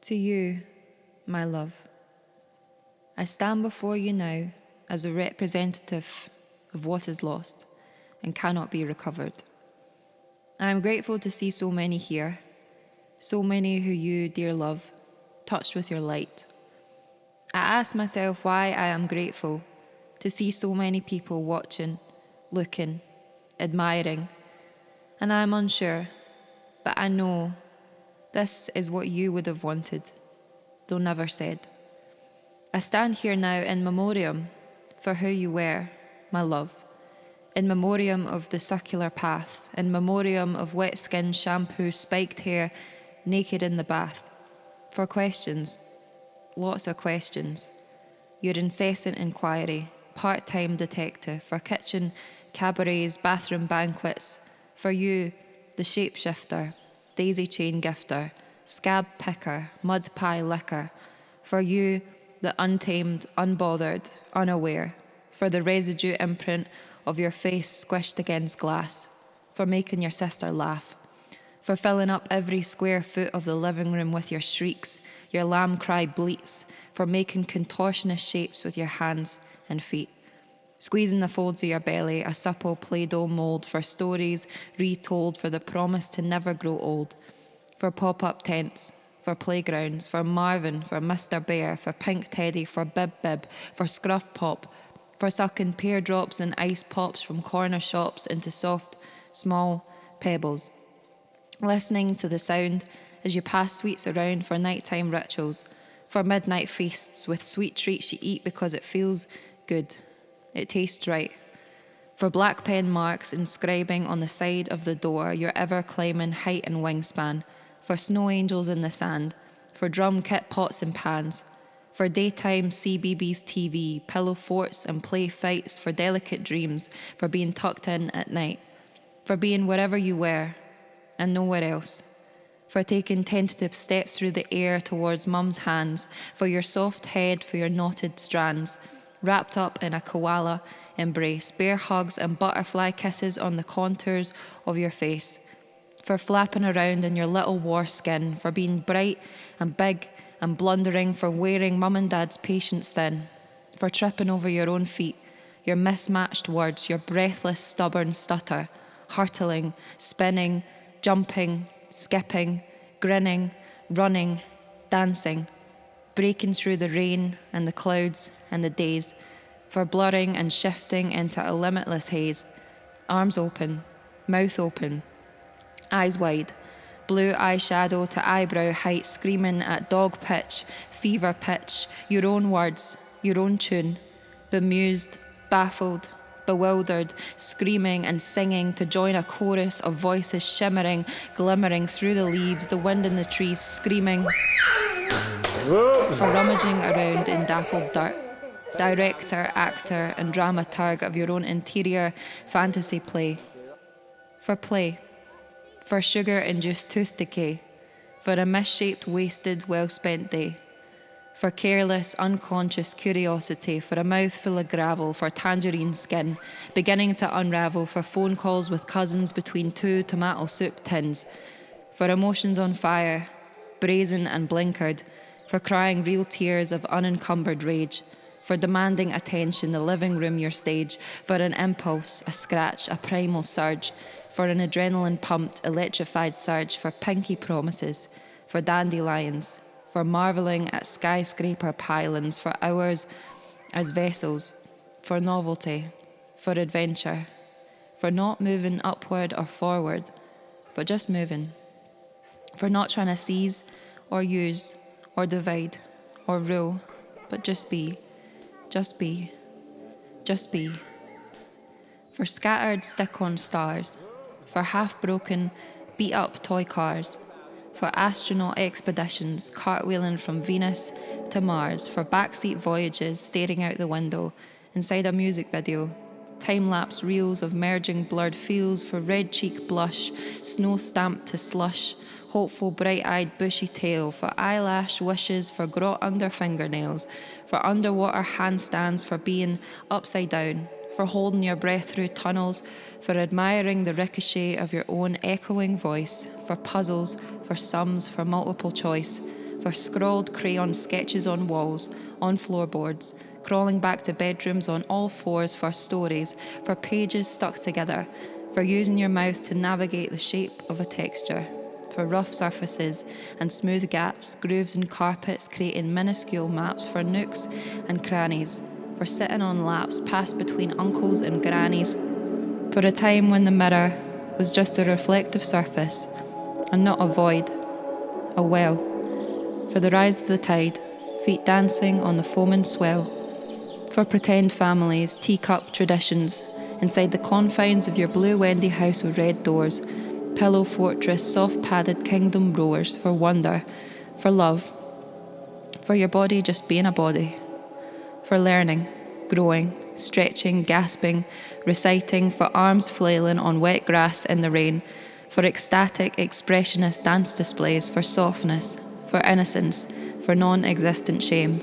To you, my love, I stand before you now as a representative of what is lost and cannot be recovered. I am grateful to see so many here, so many who you, dear love, touched with your light. I ask myself why I am grateful to see so many people watching, looking, admiring, and I am unsure, but I know this is what you would have wanted, though never said. I stand here now in memoriam for who you were, my love, in memoriam of the circular path, in memoriam of wet skin, shampoo, spiked hair, naked in the bath, for questions, lots of questions, your incessant inquiry, part-time detective, for kitchen cabarets, bathroom banquets, for you, the shapeshifter, daisy chain gifter, scab picker, mud pie licker, for you, the untamed, unbothered, unaware, for the residue imprint of your face squished against glass, for making your sister laugh, for filling up every square foot of the living room with your shrieks, your lamb cry bleats, for making contortionist shapes with your hands and feet, squeezing the folds of your belly, a supple Play-Doh mould for stories retold, for the promise to never grow old, for pop-up tents, for playgrounds, for Marvin, for Mr. Bear, for Pink Teddy, for Bib Bib, for Scruff Pop, for sucking pear drops and ice pops from corner shops into soft, small pebbles, listening to the sound as you pass sweets around for nighttime rituals, for midnight feasts with sweet treats you eat because it feels good. It tastes right. For black pen marks inscribing on the side of the door your ever-climbing height and wingspan, for snow angels in the sand, for drum kit pots and pans, for daytime CBeebies TV, pillow forts and play fights, for delicate dreams, for being tucked in at night, for being wherever you were and nowhere else, for taking tentative steps through the air towards mum's hands, for your soft head, for your knotted strands, wrapped up in a koala embrace, bear hugs and butterfly kisses on the contours of your face, for flapping around in your little war skin, for being bright and big and blundering, for wearing mum and dad's patience thin, for tripping over your own feet, your mismatched words, your breathless, stubborn stutter, hurtling, spinning, jumping, skipping, grinning, running, dancing, breaking through the rain and the clouds and the days, for blurring and shifting into a limitless haze, arms open, mouth open, eyes wide, blue eyeshadow to eyebrow height, screaming at dog pitch, fever pitch, your own words, your own tune, bemused, baffled, bewildered, screaming and singing to join a chorus of voices shimmering, glimmering through the leaves, the wind in the trees screaming, for rummaging around in dappled dirt, director, actor and dramaturg of your own interior fantasy play, for sugar-induced tooth decay, for a misshaped, wasted, well-spent day, for careless, unconscious curiosity, for a mouthful of gravel, for tangerine skin, beginning to unravel, for phone calls with cousins between two tomato soup tins, for emotions on fire, brazen and blinkered, for crying real tears of unencumbered rage, for demanding attention, the living room your stage, for an impulse, a scratch, a primal surge, for an adrenaline-pumped, electrified surge, for pinky promises, for dandelions, for marvelling at skyscraper pylons, for hours as vessels, for novelty, for adventure, for not moving upward or forward, but just moving, for not trying to seize or use or divide or rule, but just be, just be, just be, for scattered stick-on stars, for half-broken, beat-up toy cars, for astronaut expeditions cartwheeling from Venus to Mars, for backseat voyages staring out the window inside a music video, time-lapse reels of merging blurred fields, for red cheek blush, snow-stamped to slush, hopeful bright-eyed bushy tail, for eyelash wishes, for grot under fingernails, for underwater handstands, for being upside down, for holding your breath through tunnels, for admiring the ricochet of your own echoing voice, for puzzles, for sums, for multiple choice, for scrawled crayon sketches on walls, on floorboards, crawling back to bedrooms on all fours for stories, for pages stuck together, for using your mouth to navigate the shape of a texture, for rough surfaces and smooth gaps, grooves in carpets creating minuscule maps for nooks and crannies, for sitting on laps passed between uncles and grannies, for a time when the mirror was just a reflective surface and not a void, a well, for the rise of the tide, feet dancing on the foaming swell, for pretend families, teacup traditions, inside the confines of your blue Wendy house with red doors, pillow fortress, soft padded kingdom roars, for wonder, for love, for your body just being a body, for learning, growing, stretching, gasping, reciting, for arms flailing on wet grass in the rain, for ecstatic, expressionist dance displays, for softness, for innocence, for non-existent shame,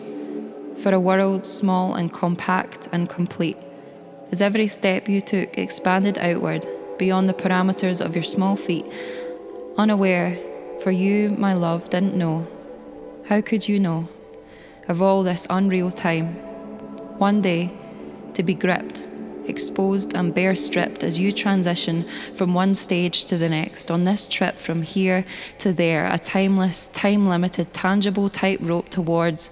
for a world small and compact and complete, as every step you took expanded outward, beyond the parameters of your small feet, unaware, for you, my love, didn't know. How could you know? Of all this unreal time, one day, to be gripped, exposed and bare stripped as you transition from one stage to the next, on this trip from here to there, a timeless, time-limited, tangible tightrope towards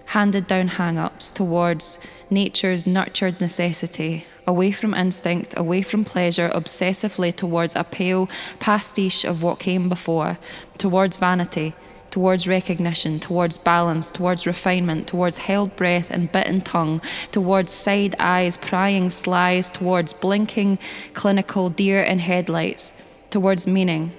handed down hang-ups, towards nature's nurtured necessity, away from instinct, away from pleasure, obsessively towards a pale pastiche of what came before, towards vanity, towards recognition, towards balance, towards refinement, towards held breath and bitten tongue, towards side eyes, prying slies, towards blinking, clinical deer in headlights, towards meaning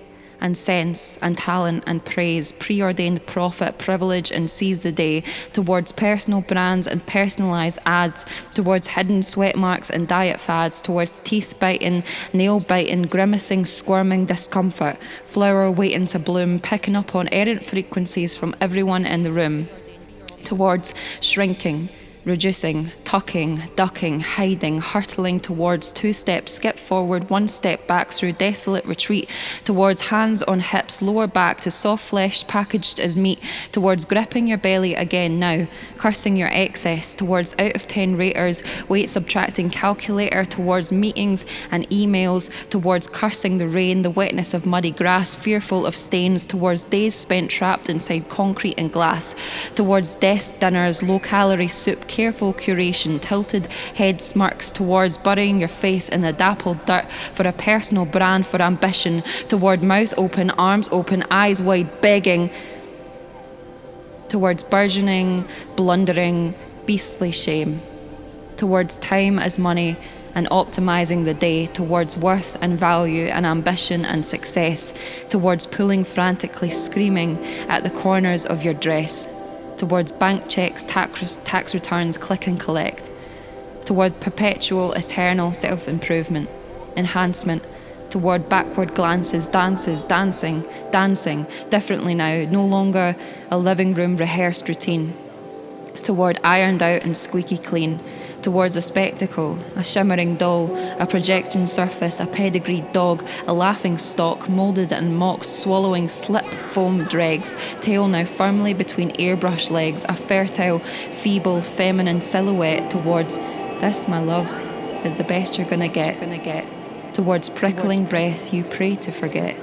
and sense and talent and praise, preordained profit, privilege and seize the day, towards personal brands and personalised ads, towards hidden sweat marks and diet fads, towards teeth biting, nail biting, grimacing, squirming discomfort, flower waiting to bloom, picking up on errant frequencies from everyone in the room, towards shrinking, reducing, tucking, ducking, hiding, hurtling towards two steps, skip forward, one step back through desolate retreat, towards hands on hips, lower back to soft flesh packaged as meat, towards gripping your belly again now, cursing your excess, towards out of 10 raters, weight subtracting calculator, towards meetings and emails, towards cursing the rain, the wetness of muddy grass, fearful of stains, towards days spent trapped inside concrete and glass, towards desk dinners, low-calorie soup, careful curation, tilted head smirks, towards burying your face in the dappled dirt for a personal brand, for ambition, toward mouth open, arms open, eyes wide, begging, towards burgeoning, blundering, beastly shame, towards time as money and optimizing the day, towards worth and value and ambition and success, towards pulling frantically, screaming at the corners of your dress, towards bank checks, tax returns, click and collect, toward perpetual, eternal self-improvement, enhancement, toward backward glances, dances, dancing, differently now, no longer a living room rehearsed routine, toward ironed out and squeaky clean, towards a spectacle, a shimmering doll, a projection surface, a pedigreed dog, a laughing stock, moulded and mocked, swallowing slip foam dregs, tail now firmly between airbrush legs, a fertile, feeble, feminine silhouette towards, this, my love, is the best you're gonna get, towards prickling breath you pray to forget,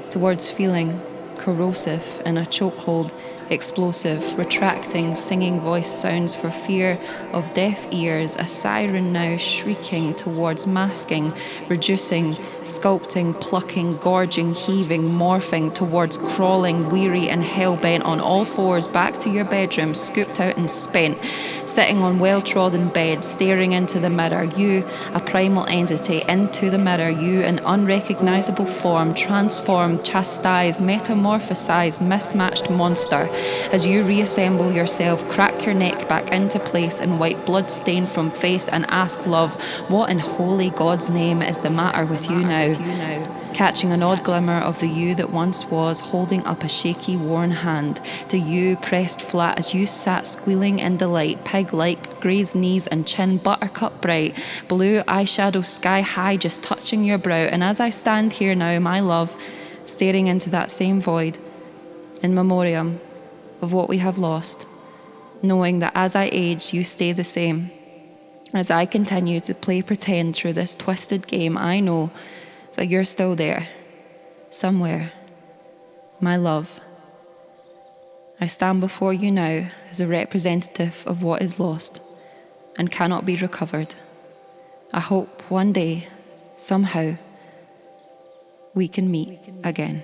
towards feeling corrosive in a chokehold, explosive, retracting, singing voice sounds for fear of deaf ears, a siren now shrieking towards masking, reducing, sculpting, plucking, gorging, heaving, morphing, towards crawling, weary and hell-bent on all fours back to your bedroom, scooped out and spent, sitting on well-trodden bed, staring into the mirror, you, a primal entity, into the mirror, you, an unrecognisable form, transformed, chastised, metamorphosized, mismatched monster. As you reassemble yourself, crack your neck back into place and wipe blood stain from face and ask love, what in holy God's name is the matter with you now? Catching an odd glimmer of the you that once was, holding up a shaky, worn hand to you pressed flat as you sat squealing in delight, pig-like, grazed knees and chin buttercup bright, blue eyeshadow sky high just touching your brow. And as I stand here now, my love, staring into that same void, in memoriam, of what we have lost, knowing that as I age, you stay the same. As I continue to play pretend through this twisted game, I know that you're still there, somewhere. My love, I stand before you now as a representative of what is lost and cannot be recovered. I hope one day, somehow, we can meet again.